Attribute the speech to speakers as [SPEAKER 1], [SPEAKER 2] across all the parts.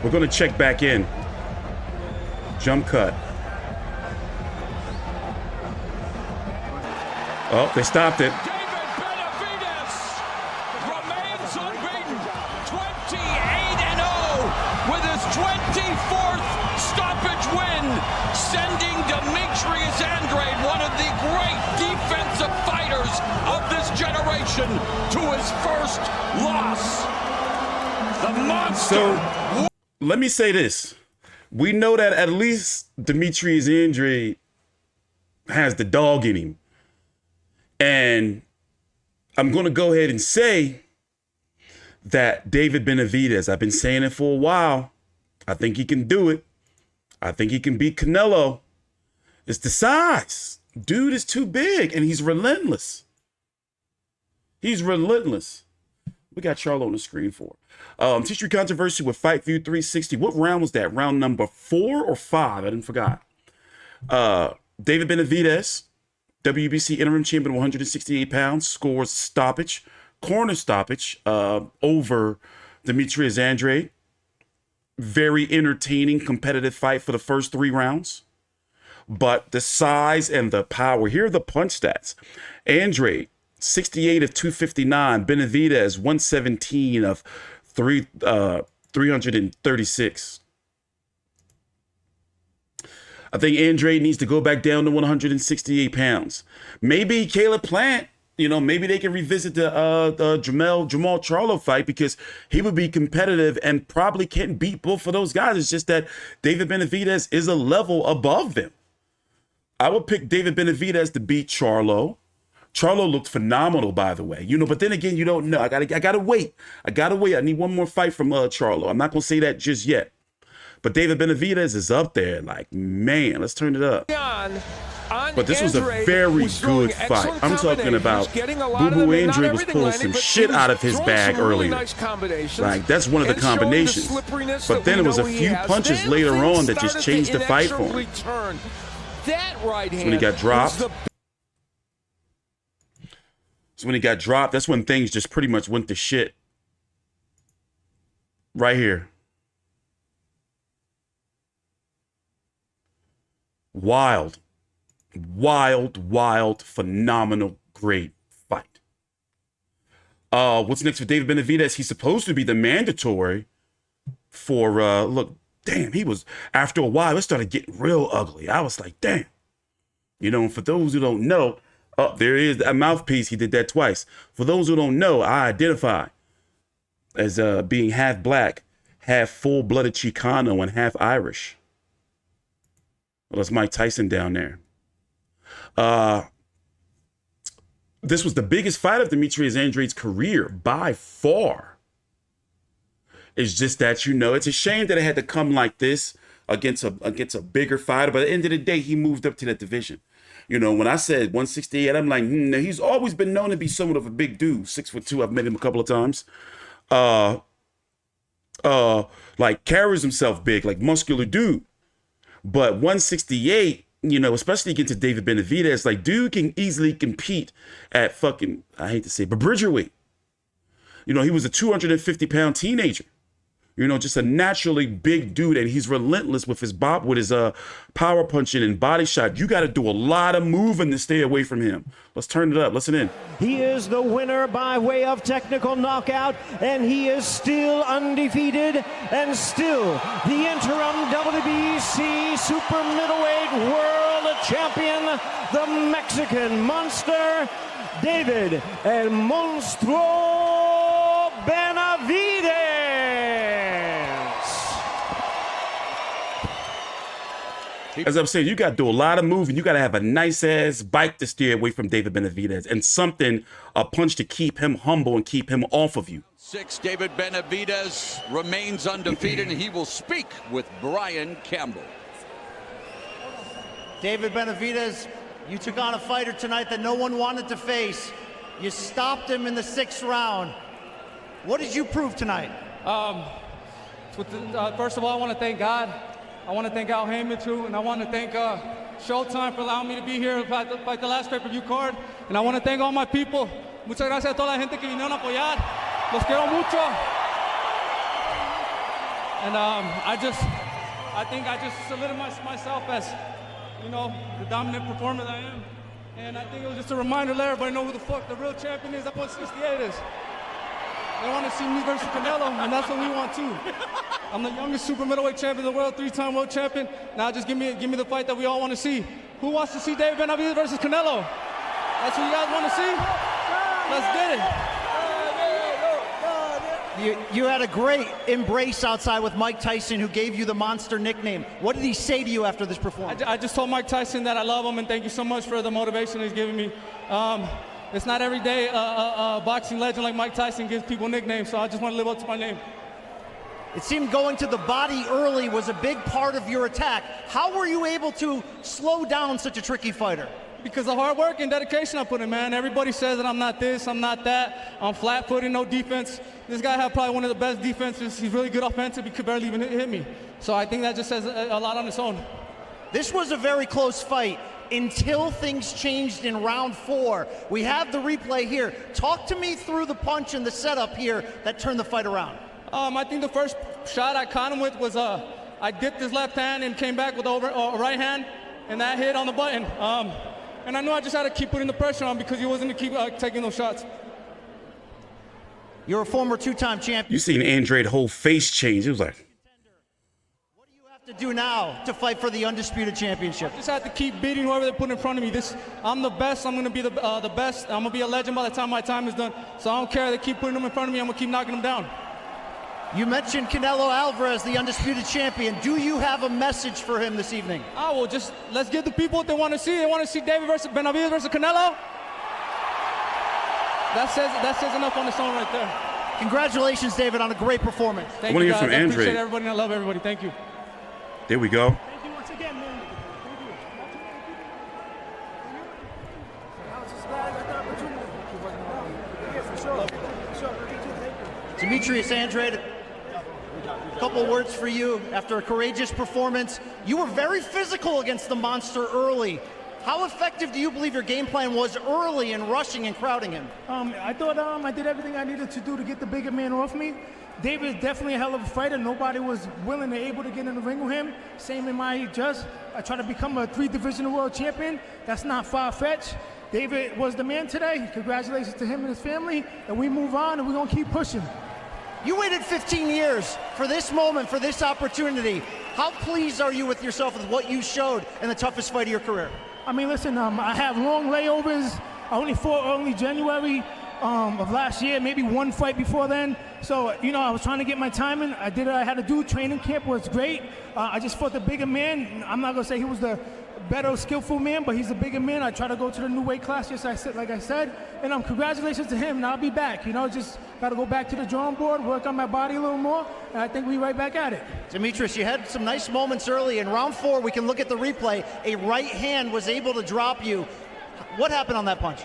[SPEAKER 1] We're going to check back in. Jump cut. Oh, they stopped it.
[SPEAKER 2] David Benavidez remains unbeaten. 28-0 with his 24th stoppage win, sending Demetrius Andrade, one of the great defensive fighters of this generation, to his first loss. The monster.
[SPEAKER 1] So, let me say this. We know that at least Demetrius Andrade has the dog in him. And I'm going to go ahead and say that David Benavidez, I've been saying it for a while. I think he can do it. I think he can beat Canelo. It's the size. Dude is too big and he's relentless. He's relentless. We got Charlo on the screen for TstreeT Controversy with Fight View 360. What round was that? Round number 4 or 5? I didn't forgot. David Benavidez, WBC interim champion, 168 pounds, scores stoppage, corner stoppage over Demetrius Andrade. Very entertaining, competitive fight for the first 3 rounds. But the size and the power, here are the punch stats. Andrade, 68 of 259. Benavidez, 117 of 336. I think Andrade needs to go back down to 168 pounds. Maybe Caleb Plant, maybe they can revisit the Jamal Charlo fight because he would be competitive and probably can't beat both of those guys. It's just that David Benavidez is a level above them. I would pick David Benavidez to beat Charlo. Charlo looked phenomenal, by the way. But then again, you don't know. I gotta wait. I need one more fight from Charlo. I'm not gonna say that just yet. But David Benavidez is up there. Like, man, let's turn it up. But this was a very good fight. I'm talking about Boo Boo Andrade was pulling some shit out of his bag earlier. Like, that's one of the combinations. But then it was a few punches later on that just changed the fight for him. That's when he got dropped. So when he got dropped, that's when things just pretty much went to shit. Right here. Wild, phenomenal, great fight. What's next for David Benavidez? He's supposed to be the mandatory for, look, damn, he was, after a while, it started getting real ugly. I was like, damn. For those who don't know, there is a mouthpiece. He did that twice. For those who don't know, I identify as being half black, half full-blooded Chicano, and half Irish. Well, that's Mike Tyson down there. This was the biggest fight of Demetrius Andrade's career by far. It's just that, it's a shame that it had to come like this against a bigger fighter. But at the end of the day, he moved up to that division. When I said 168, I'm like, he's always been known to be somewhat of a big dude. 6'2". I've met him a couple of times. Like carries himself big, like muscular dude. But 168, especially against David Benavidez, like dude can easily compete at fucking, I hate to say it, but Bridgerweight. He was a 250-pound teenager. Just a naturally big dude, and he's relentless with his power punching and body shot. You got to do a lot of moving to stay away from him. Let's turn it up. Listen in.
[SPEAKER 3] He is the winner by way of technical knockout, and he is still undefeated and still the interim WBC super middleweight world champion, the Mexican monster, David El Monstruo Benavidez.
[SPEAKER 1] As I'm saying, you got to do a lot of moving. You got to have a nice-ass bike to steer away from David Benavidez and a punch to keep him humble and keep him off of you.
[SPEAKER 2] 6, David Benavidez remains undefeated, and he will speak with Brian Campbell.
[SPEAKER 4] David Benavidez, you took on a fighter tonight that no one wanted to face. You stopped him in the 6th round. What did you prove tonight?
[SPEAKER 5] First of all, I want to thank God. I want to thank Al Heyman too, and I want to thank Showtime for allowing me to be here to fight the last pay-per-view card. And I want to thank all my people. Muchas gracias a toda la gente que vinieron a apoyar. Los quiero mucho. And I think I just solidified myself as, you know, the dominant performer that I am. And I think it was just a reminder to let everybody know who the fuck the real champion is. That's what 68 is. They want to see me versus Canelo, and that's what we want too. I'm the youngest super middleweight champion of the world, 3-time world champion. Now just give me the fight that we all want to see. Who wants to see David Benavidez versus Canelo? That's what you guys want to see? Let's get it.
[SPEAKER 4] You had a great embrace outside with Mike Tyson, who gave you the monster nickname. What did he say to you after this performance?
[SPEAKER 5] I just told Mike Tyson that I love him and thank you so much for the motivation he's giving me. It's not every day a boxing legend like Mike Tyson gives people nicknames, so I just want to live up to my name.
[SPEAKER 4] It seemed going to the body early was a big part of your attack. How were you able to slow down such a tricky fighter?
[SPEAKER 5] Because of hard work and dedication I put in, man. Everybody says that I'm not this, I'm not that. I'm flat-footed, no defense. This guy had probably one of the best defenses. He's really good offensive. He could barely even hit me. So I think that just says a lot on its own.
[SPEAKER 4] This was a very close fight until things changed in round 4. We have the replay here. Talk to me through the punch and the setup here that turned the fight around.
[SPEAKER 5] I think the first shot I caught him with was I dipped his left hand and came back with a right hand, and that hit on the button. And I knew I just had to keep putting the pressure on because he wasn't going to keep taking those shots.
[SPEAKER 4] You're a former 2-time champion.
[SPEAKER 1] You seen Andrade whole face change. It was like,
[SPEAKER 4] What do you have to do now to fight for the undisputed championship?
[SPEAKER 5] I just have to keep beating whoever they put in front of me. I'm the best. I'm going to be the best. I'm going to be a legend by the time my time is done. So I don't care. They keep putting them in front of me. I'm going to keep knocking them down.
[SPEAKER 4] You mentioned Canelo Alvarez, the undisputed champion. Do you have a message for him this evening?
[SPEAKER 5] Let's give the people what they want to see. They want to see David versus Benavidez versus Canelo. That says enough on its own right there.
[SPEAKER 4] Congratulations, David, on a great performance.
[SPEAKER 5] Thank
[SPEAKER 1] you,
[SPEAKER 5] you,
[SPEAKER 1] guys.
[SPEAKER 5] guys.
[SPEAKER 1] From
[SPEAKER 5] I
[SPEAKER 1] Andrade.
[SPEAKER 5] appreciate everybody and I love everybody. Thank you.
[SPEAKER 1] there we go.
[SPEAKER 6] Thank you once again, man. Thank you. I was just glad I got the opportunity. Yeah, for sure. For sure. Thank you.
[SPEAKER 4] Demetrius Andrade, a couple words for you after a courageous performance. You were very physical against the monster early. How effective do you believe your game plan was early in rushing and crowding him?
[SPEAKER 6] I thought I did everything I needed to do to get the bigger man off me. David is definitely a hell of a fighter. Nobody was willing or able to get in the ring with him. Same in my just. I tried to become a 3-division world champion. That's not far-fetched. David was the man today. Congratulations to him and his family. And we move on and we're going to keep pushing.
[SPEAKER 4] You waited 15 years for this moment, for this opportunity. How pleased are you with yourself with what you showed in the toughest fight of your career?
[SPEAKER 6] I mean, listen, I have long layovers. I only fought early January of last year, maybe one fight before then. So, you know, I was trying to get my time in. I did what I had to do. Training camp was great. I just fought the bigger man. I'm not going to say he was the better, skillful man, but he's the bigger man. I try to go to the new weight class, just like I said. And congratulations to him, and I'll be back. You know, just got to go back to the drawing board, work on my body a little more, and I think we're right back at it.
[SPEAKER 4] Demetrius, you had some nice moments early. In round 4, we can look at the replay. A right hand was able to drop you. What happened on that punch?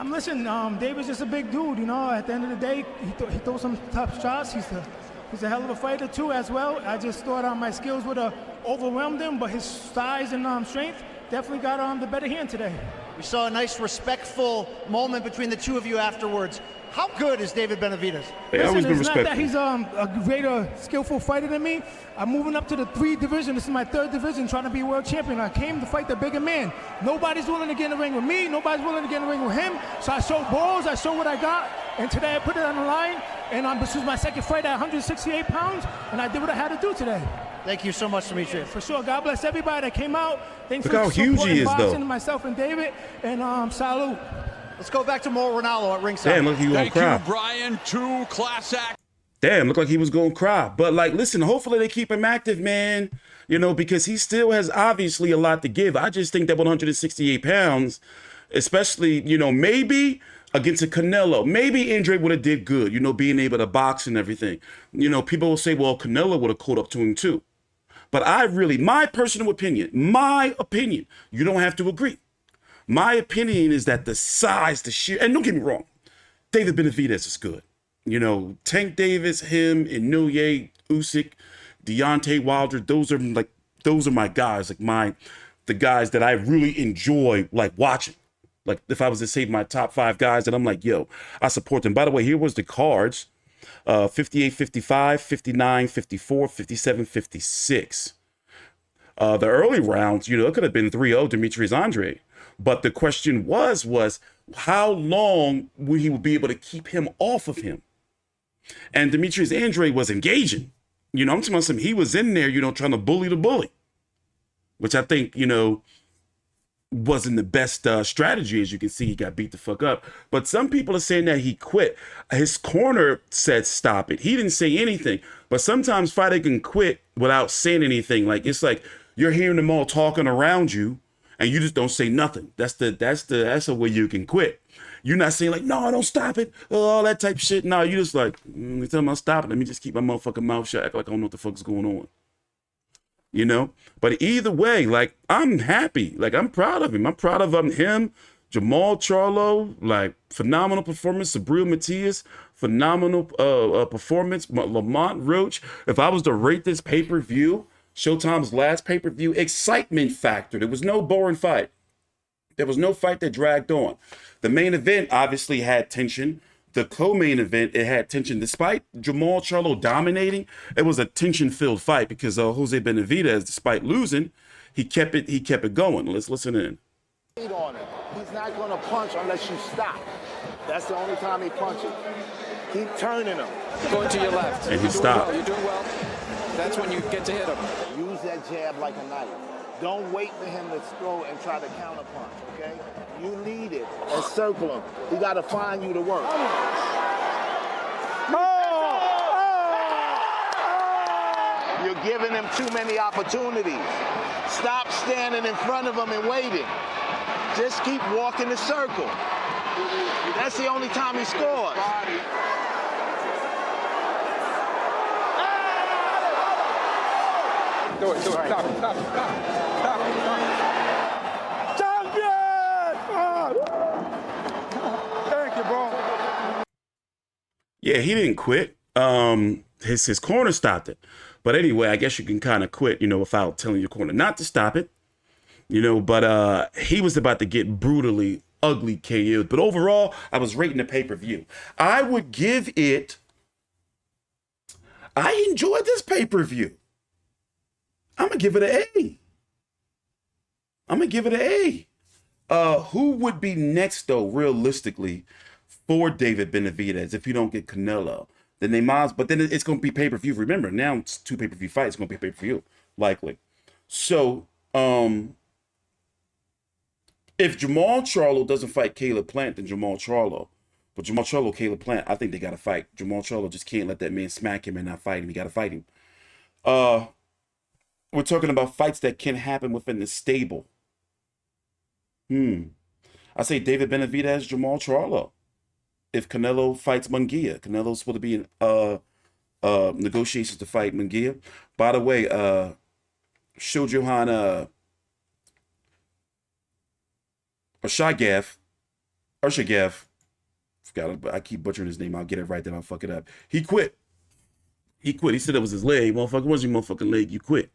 [SPEAKER 6] Listen, David's just a big dude, you know. At the end of the day, he throws some tough shots. He's a hell of a fighter, too, as well. I just thought my skills would have overwhelmed him, but his size and strength definitely got the better hand today.
[SPEAKER 4] We saw a nice, respectful moment between the two of you afterwards. How good is David Benavidez?
[SPEAKER 6] Listen, it's not that he's a greater, skillful fighter than me. I'm moving up to the 3 division. This is my 3rd division, trying to be world champion. I came to fight the bigger man. Nobody's willing to get in the ring with me. Nobody's willing to get in the ring with him. So I showed balls. I showed what I got. And today I put it on the line. And this was my 2nd fight at 168 pounds. And I did what I had to do today.
[SPEAKER 4] Thank you so much, Demetrius.
[SPEAKER 6] For sure. God bless everybody that came out. Thanks
[SPEAKER 1] Look
[SPEAKER 6] for
[SPEAKER 1] how huge he is,
[SPEAKER 6] boxing,
[SPEAKER 1] though.
[SPEAKER 6] myself and David. And salute.
[SPEAKER 4] Let's go back to Mo Ronaldo at ringside.
[SPEAKER 1] Damn, look, he gonna
[SPEAKER 2] Thank
[SPEAKER 1] cry.
[SPEAKER 2] you, Brian. 2 class act.
[SPEAKER 1] Damn, looked like he was gonna cry. But like, listen, hopefully they keep him active, man. You know, because he still has obviously a lot to give. I just think that 168 pounds, especially, you know, maybe against a Canelo, maybe Andrade would have did good, you know, being able to box and everything. You know, people will say, well, Canelo would have caught up to him too. But my personal opinion, you don't have to agree. My opinion is that the size, the sheer, and don't get me wrong, David Benavidez is good. You know, Tank Davis, him, Munguia, Usyk, Deontay Wilder, those are my guys, the guys that I really enjoy watching. Like if I was to say my top 5 guys that I'm like, yo, I support them. By the way, here was the cards 58-55, 59-54, 57-56. The early rounds, you know, it could have been 3-0 Demetrius Andrade. But the question was how long would he be able to keep him off of him? And Demetrius Andrade was engaging. You know, I'm talking about he was in there, you know, trying to bully the bully, which I think, you know, wasn't the best strategy. As you can see, he got beat the fuck up. But some people are saying that he quit. His corner said stop it. He didn't say anything. But sometimes fighter can quit without saying anything. Like, it's like you're hearing them all talking around you and you just don't say nothing. That's a way you can quit. You're not saying like, no, don't stop it, all that type of shit. No, you just like, you tell me I'll stop it. Let me just keep my motherfucking mouth shut, act like I don't know what the fuck is going on. You know, but either way, like, I'm happy. Like, I'm proud of him. I'm proud of him, Jamal Charlo, like, phenomenal performance. Sabril Matias, phenomenal performance. Lamont Roach. If I was to rate this pay-per-view, Showtime's last pay-per-view, excitement factor. There was no boring fight. There was no fight that dragged on. The main event obviously had tension. The co-main event, it had tension. Despite Jamal Charlo dominating, it was a tension-filled fight because Jose Benavidez, despite losing, he kept it going. Let's listen in.
[SPEAKER 7] On him. He's not going to punch unless you stop. That's the only time he punches. Keep turning him.
[SPEAKER 2] Going to your left.
[SPEAKER 1] And he stopped.
[SPEAKER 2] You're doing well. That's when you get to hit him.
[SPEAKER 7] Use that jab like a knife. Don't wait for him to throw and try to counterpunch, okay? You lead it and circle him. He got to find you to work. You're giving him too many opportunities. Stop standing in front of him and waiting. Just keep walking the circle. That's the only time he scores.
[SPEAKER 2] Do it. Stop.
[SPEAKER 7] Thank you, bro.
[SPEAKER 1] Yeah, he didn't quit. His corner stopped it. But anyway, I guess you can kind of quit, you know, without telling your corner not to stop it. You know, but he was about to get brutally ugly KO'd. But overall, I was rating the pay-per-view. I would give it, I enjoyed this pay-per-view. I'm going to give it an A. Who would be next, though, realistically, for David Benavidez if you don't get Canelo? Then they might, but then it's going to be pay-per-view. Remember, now it's 2 pay-per-view fights. It's going to be pay-per-view, likely. So, if Jamal Charlo doesn't fight Caleb Plant, then Jamal Charlo. But Jamal Charlo, Caleb Plant, I think they got to fight. Jamal Charlo just can't let that man smack him and not fight him. He got to fight him. We're talking about fights that can happen within the stable. I say David Benavidez, Jamal Charlo. If Canelo fights Munguia, Canelo's supposed to be in negotiations to fight Munguia. By the way, Shojohan Urshagav, I keep butchering his name. I'll get it right, then I'll fuck it up. He quit. He said it was his leg. Motherfucker, what's your motherfucking leg? You quit.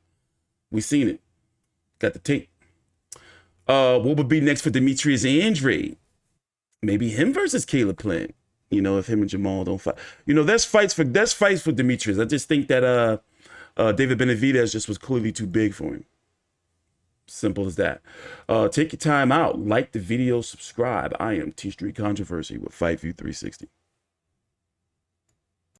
[SPEAKER 1] We seen it. Got the tape. What would be next for Demetrius Andrade? Maybe him versus Caleb Plant. You know, if him and Jamal don't fight. You know, there's fights for Demetrius. I just think that David Benavidez just was clearly too big for him. Simple as that. Take your time out. Like the video, subscribe. I am TstreeT Controversy with Fight View 360.